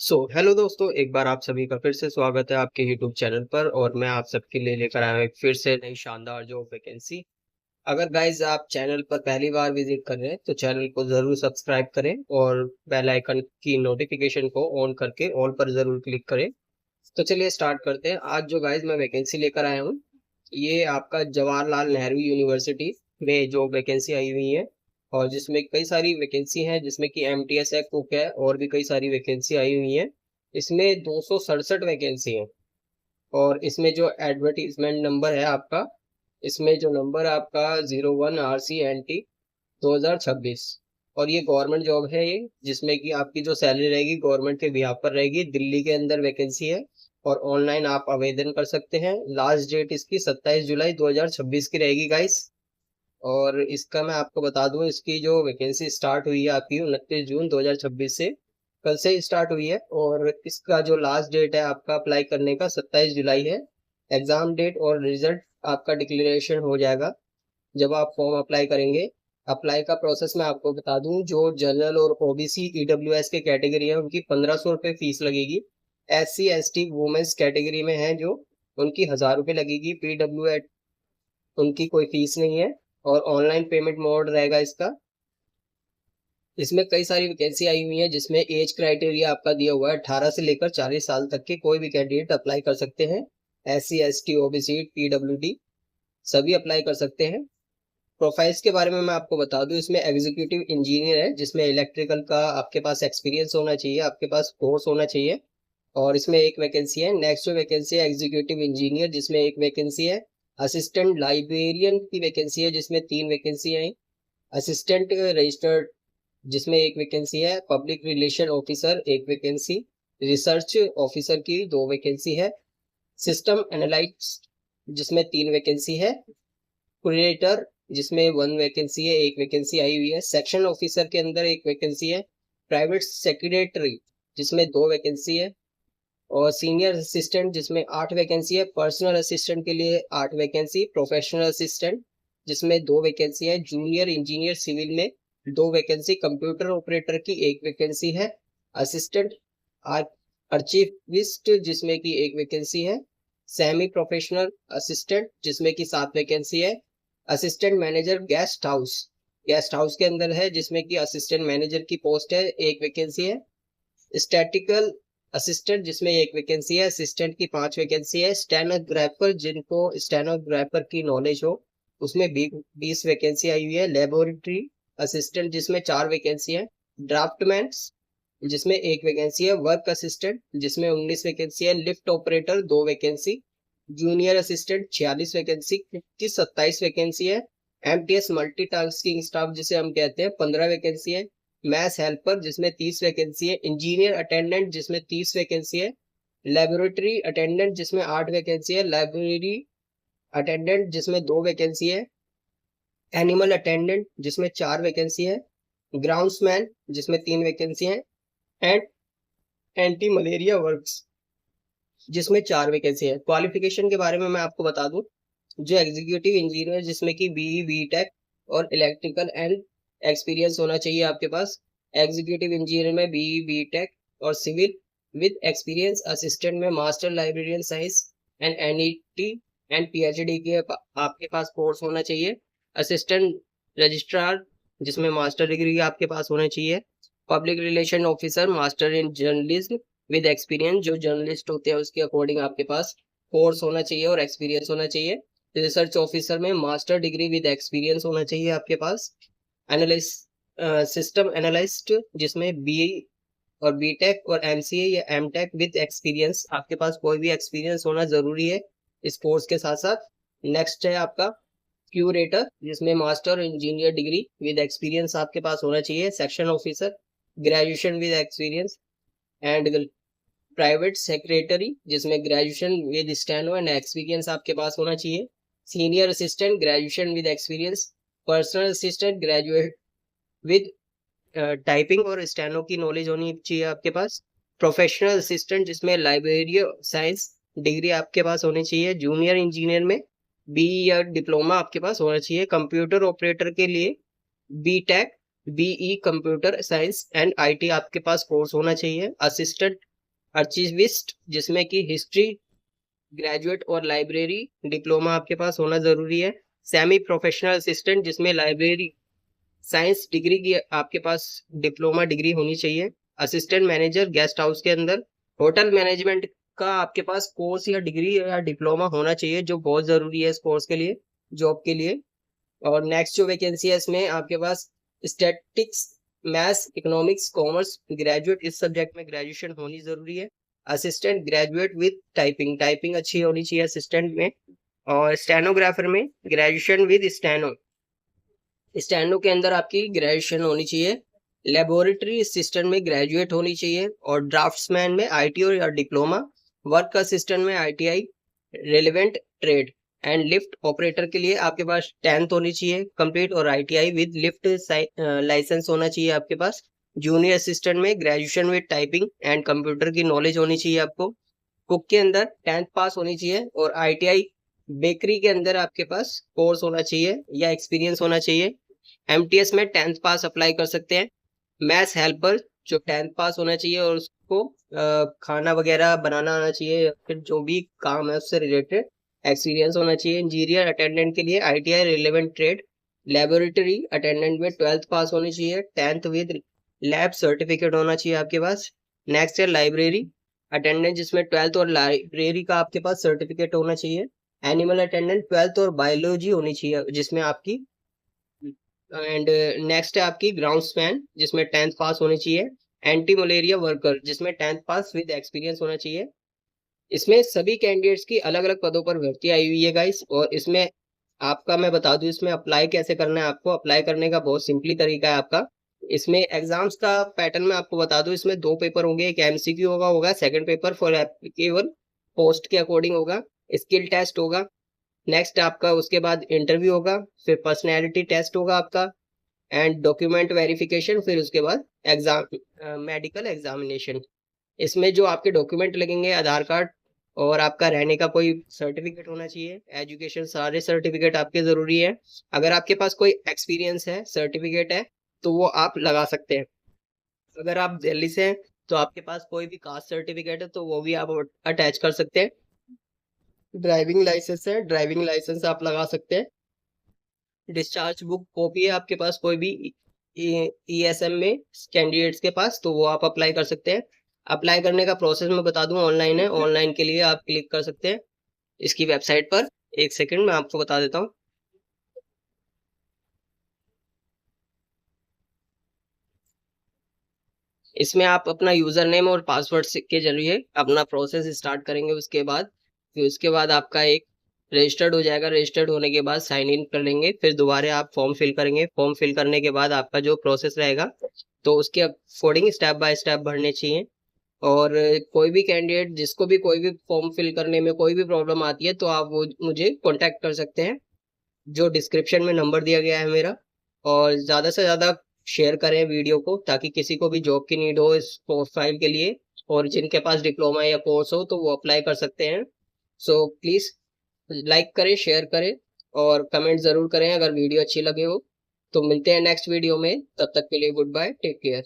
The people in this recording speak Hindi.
हेलो दोस्तों, एक बार आप सभी का फिर से स्वागत है आपके यूट्यूब चैनल पर। और मैं आप सबके लिए लेकर आया हूँ एक फिर से नई शानदार जॉब वैकेंसी। अगर गाइज आप चैनल पर पहली बार विजिट कर रहे हैं तो चैनल को जरूर सब्सक्राइब करें और बेल आइकन की नोटिफिकेशन को ऑन करके ऑल पर जरूर क्लिक करें। तो चलिए स्टार्ट करते हैं। आज जो गाइज मैं वैकेंसी लेकर आया हूँ, ये आपका जवाहरलाल नेहरू यूनिवर्सिटी में जो वैकेंसी आई हुई है, और जिसमें कई सारी वैकेंसी हैं, जिसमें कि एमटीएस है, कुक है, और भी कई सारी वैकेंसी आई हुई है। इसमें 267 वैकेंसी है। और इसमें जो एडवर्टीजमेंट नंबर है आपका, इसमें जो नंबर है आपका 01 RCNT 2026। और ये गवर्नमेंट जॉब है ये, जिसमें कि आपकी जो सैलरी रहेगी गवर्नमेंट के बिहाफ पर रहेगी। दिल्ली के अंदर वैकेंसी है और ऑनलाइन आप आवेदन कर सकते हैं। लास्ट डेट इसकी 27 जुलाई 2026 की रहेगी गाइस। और इसका मैं आपको बता दूं, इसकी जो वैकेंसी स्टार्ट हुई है आपकी 29 जून 2026 से, कल से स्टार्ट हुई है। और इसका जो लास्ट डेट है आपका अप्लाई करने का 27 जुलाई है। एग्जाम डेट और रिजल्ट आपका डिक्लेरेशन हो जाएगा जब आप फॉर्म अप्लाई करेंगे। अप्लाई का प्रोसेस मैं आपको बता दूं, जो जनरल और ओबीसी ईडब्ल्यूएस के कैटेगरी है उनकी 1500 रुपये फीस लगेगी। SC ST वुमेन्स कैटेगरी में है जो, उनकी 1000 रुपये लगेगी। PW उनकी कोई फीस नहीं है। और ऑनलाइन पेमेंट मोड रहेगा इसका। इसमें कई सारी वैकेंसी आई हुई है, जिसमें एज क्राइटेरिया आपका दिया हुआ है 18 से लेकर 40 साल तक के कोई भी कैंडिडेट अप्लाई कर सकते हैं। SC ST OBC PWD सभी अप्लाई कर सकते हैं। प्रोफाइल्स के बारे में मैं आपको बता दूं, इसमें एग्जीक्यूटिव इंजीनियर है, जिसमें इलेक्ट्रिकल का आपके पास एक्सपीरियंस होना चाहिए, आपके पास कोर्स होना चाहिए। और इसमें एक वैकेंसी है। नेक्स्ट जो वैकेंसी है एग्जीक्यूटिव इंजीनियर, जिसमें एक वैकेंसी है। असिस्टेंट लाइब्रेरियन की वैकेंसी है, जिसमें 3 वैकेंसी है। असिस्टेंट रजिस्टर्ड, जिसमें एक वैकेंसी है। पब्लिक रिलेशन ऑफिसर एक वैकेंसी। रिसर्च ऑफिसर की 2 वैकेंसी है। सिस्टम एनालिस्ट, जिसमें 3 वैकेंसी है। क्यूरेटर, जिसमें 1 वैकेंसी है, एक वैकेंसी आई हुई है। सेक्शन ऑफिसर के अंदर एक वैकेंसी है। प्राइवेट सेक्रेटरी, जिसमें 2 वैकेंसी है। और सीनियर असिस्टेंट, जिसमें 8 वैकेंसी है। पर्सनल असिस्टेंट के लिए 8 वैकेंसी। प्रोफेशनल असिस्टेंट, जिसमें 2 वैकेंसी है। जूनियर इंजीनियर सिविल में 2 वैकेंसी। कंप्यूटर ऑपरेटर की 1 वैकेंसी है। असिस्टेंट आर्चिविस्ट, जिसमें कि 1 वैकेंसी है। सेमी प्रोफेशनल असिस्टेंट, जिसमें कि 7 वैकेंसी है। Assistant manager guest house, guest house के अंदर है, जिसमें कि असिस्टेंट मैनेजर की पोस्ट है, 1 वैकेंसी है। स्टैटिकल असिस्टेंट, जिसमें 1 वैकेंसी है। असिस्टेंट की 5 वैकेंसी है। स्टेनोग्राफर, जिनको स्टेनोग्राफर की नॉलेज हो, उसमें 20 वैकेंसी आई हुई है। लेबोरेटरी असिस्टेंट, जिसमें 4 वैकेंसी है। ड्राफ्टमैन, जिसमें 1 वैकेंसी है। वर्क असिस्टेंट, जिसमें 19 वैकेंसी है। Lift operator 2 vacancy. Junior assistant 46 vacancy की 27 वैकेंसी है। MTS मल्टीटास्किंग स्टाफ, जिसे हम कहते हैं, 15 वैकेंसी है। मैथ्स हेल्पर, जिसमें 30 वैकेंसी है। इंजीनियर अटेंडेंट, जिसमें 30 वैकेंसी है। लेबोरेटरी अटेंडेंट, जिसमें 8 वैकेंसी है। लाइब्रेरी अटेंडेंट, जिसमें 2 वैकेंसी है। एनिमल अटेंडेंट, जिसमें 4 वैकेंसी है। ग्राउंड्समैन, जिसमें 3 वैकेंसी है। एंड एंटी मलेरिया वर्क्स, जिसमें 4 वैकेंसी है। क्वालिफिकेशन के बारे में मैं आपको बता दूं, जो एग्जीक्यूटिव इंजीनियर, जिसमें कि BE BTech और इलेक्ट्रिकल एंड एक्सपीरियंस होना चाहिए आपके पास। एग्जीक्यूटिव इंजीनियर में BE BTech और सिविल विद एक्सपीरियंस। असिस्टेंट में master librarian science and NET and PhD के आपके पास कोर्स होना चाहिए। असिस्टेंट रजिस्ट्रार, जिसमें मास्टर डिग्री आपके पास होना चाहिए। Public relation officer, master in journalism with experience, जो जर्नलिस्ट होते हैं उसके अकॉर्डिंग आपके पास कोर्स होना चाहिए और एक्सपीरियंस होना चाहिए। रिसर्च ऑफिसर में मास्टर डिग्री विद एक्सपीरियंस होना चाहिए आपके पास। एनालिस्ट, सिस्टम एनालिस्ट, जिसमें BE और BTech और MCA या MTech विद एक्सपीरियंस, आपके पास कोई भी एक्सपीरियंस होना जरूरी है इस कोर्स के साथ साथ। नेक्स्ट है आपका क्यूरेटर, जिसमें master engineer degree with experience आपके पास होना चाहिए। Section officer, graduation with experience. And private secretary, जिसमें graduation with steno and experience आपके पास होना चाहिए। Senior assistant, graduation with experience. Personal assistant, graduate with typing और स्टेनो की नॉलेज होनी चाहिए आपके पास। प्रोफेशनल असिस्टेंट, जिसमें लाइब्रेरी साइंस डिग्री आपके पास होनी चाहिए। जूनियर इंजीनियर में BE या डिप्लोमा आपके पास होना चाहिए। कंप्यूटर ऑपरेटर के लिए BTech BE computer science and IT आपके पास कोर्स होना चाहिए। असिस्टेंट आर्चिविस्ट जिसमें कि हिस्ट्री ग्रेजुएट और लाइब्रेरी डिप्लोमा आपके पास होना जरूरी है। सेमी प्रोफेशनल असिस्टेंट जिसमें लाइब्रेरी साइंस डिग्री की आपके पास डिप्लोमा डिग्री होनी चाहिए। असिस्टेंट मैनेजर गेस्ट हाउस के अंदर होटल मैनेजमेंट का आपके पास कोर्स या डिग्री या डिप्लोमा होना चाहिए, जो बहुत जरूरी है इस कोर्स के लिए, जॉब के लिए। और नेक्स्ट जो वैकेंसी है इसमें आपके पास statics maths economics commerce graduate, इस सब्जेक्ट में ग्रेजुएशन होनी जरूरी है। Assistant graduate with typing, typing अच्छी होनी चाहिए असिस्टेंट में। और स्टेनोग्राफर में ग्रेजुएशन विद स्टेनो, स्टेनो के अंदर आपकी ग्रेजुएशन होनी चाहिए। लेबोरेटरी असिस्टेंट में ग्रेजुएट होनी चाहिए। और ड्राफ्ट्समैन में आईटी और या डिप्लोमा। वर्क असिस्टेंट में ITI relevant trade. And lift operator के लिए आपके पास 10th होनी चाहिए कंप्लीट और आईटीआई विद लिफ्ट लाइसेंस होना चाहिए आपके पास। जूनियर असिस्टेंट में graduation with typing and computer की नॉलेज होनी चाहिए आपको। कुक के अंदर 10th पास होनी चाहिए और आईटीआई। बेकरी के अंदर आपके पास कोर्स होना चाहिए या एक्सपीरियंस होना चाहिए। एमटीएस में 10th पास अप्लाई कर सकते हैं। मैथ्स हेल्पर जो 10th पास होना चाहिए और उसको खाना वगैरह बनाना आना चाहिए या फिर जो भी काम है उससे रिलेटेड एक्सपीरियंस होना चाहिए। इंजीनियर अटेंडेंट के लिए ITI relevant trade. Laboratory attendant में 12th पास होनी चाहिए, 10th विद लैब सर्टिफिकेट होना चाहिए आपके पास। नेक्स्ट है लाइब्रेरी अटेंडेंट जिसमें 12th और लाइब्रेरी का आपके पास सर्टिफिकेट होना चाहिए। एनिमल अटेंडेंट 12th और बायोलॉजी होनी चाहिए जिसमें आपकी। एंड नेक्स्ट है आपकी ग्राउंड्समैन जिसमें 10th पास होनी चाहिए। एंटी मलेरिया वर्कर जिसमें 10th पास विद एक्सपीरियंस होना चाहिए। इसमें सभी कैंडिडेट्स की अलग अलग पदों पर भर्ती आई हुई है गाइस। और इसमें आपका मैं बता दूं इसमें अप्लाई कैसे करना है। आपको अप्लाई करने का बहुत सिंपली तरीका है आपका। इसमें एग्जाम्स का पैटर्न मैं आपको बता दूं, इसमें 2 पेपर होंगे, एक एमसीक्यू होगा second paper for applicable post के अकॉर्डिंग होगा। स्किल टेस्ट होगा। नेक्स्ट आपका उसके बाद इंटरव्यू होगा, फिर पर्सनैलिटी टेस्ट होगा आपका एंड डॉक्यूमेंट वेरिफिकेशन, फिर उसके बाद एग्जाम मेडिकल एग्जामिनेशन। इसमें जो आपके डॉक्यूमेंट लगेंगे आधार कार्ड और आपका रहने का कोई सर्टिफिकेट होना चाहिए। एजुकेशन सारे सर्टिफिकेट आपके जरूरी है। अगर आपके पास कोई एक्सपीरियंस है सर्टिफिकेट है तो वो आप लगा सकते हैं। अगर आप दिल्ली से हैं तो आपके पास कोई भी कास्ट सर्टिफिकेट है तो वो भी आप अटैच कर सकते हैं। ड्राइविंग लाइसेंस है, ड्राइविंग लाइसेंस आप लगा सकते हैं। डिस्चार्ज बुक कॉपी है आपके पास कोई भी ईएसएम में कैंडिडेट्स के पास तो वो आप अप्लाई कर सकते हैं। अप्लाई करने का प्रोसेस मैं बता दूं, ऑनलाइन है। ऑनलाइन के लिए आप क्लिक कर सकते हैं इसकी वेबसाइट पर। एक सेकंड मैं आपको बता देता हूँ। इसमें आप अपना यूजर नेम और पासवर्ड के जरिए अपना प्रोसेस स्टार्ट करेंगे। उसके बाद फिर उसके बाद आपका एक रजिस्टर्ड हो जाएगा। रजिस्टर्ड होने के बाद साइन इन कर लेंगे, फिर दोबारा आप फॉर्म फिल करेंगे। फॉर्म फिल करने के बाद आपका जो प्रोसेस रहेगा तो उसके अकॉर्डिंग स्टेप बाय स्टेप भरने चाहिए। और कोई भी कैंडिडेट जिसको भी कोई भी फॉर्म फिल करने में कोई भी प्रॉब्लम आती है तो आप वो मुझे कांटेक्ट कर सकते हैं, जो डिस्क्रिप्शन में नंबर दिया गया है मेरा। और ज़्यादा से ज़्यादा शेयर करें वीडियो को ताकि किसी को भी जॉब की नीड हो इस प्रोफाइल के लिए, और जिनके पास डिप्लोमा या कोर्स हो तो वो अप्लाई कर सकते हैं। सो प्लीज़ लाइक करें, शेयर करें और कमेंट ज़रूर करें अगर वीडियो अच्छी लगे हो। तो मिलते हैं नेक्स्ट वीडियो में, तब तक के लिए गुड बाय, टेक केयर।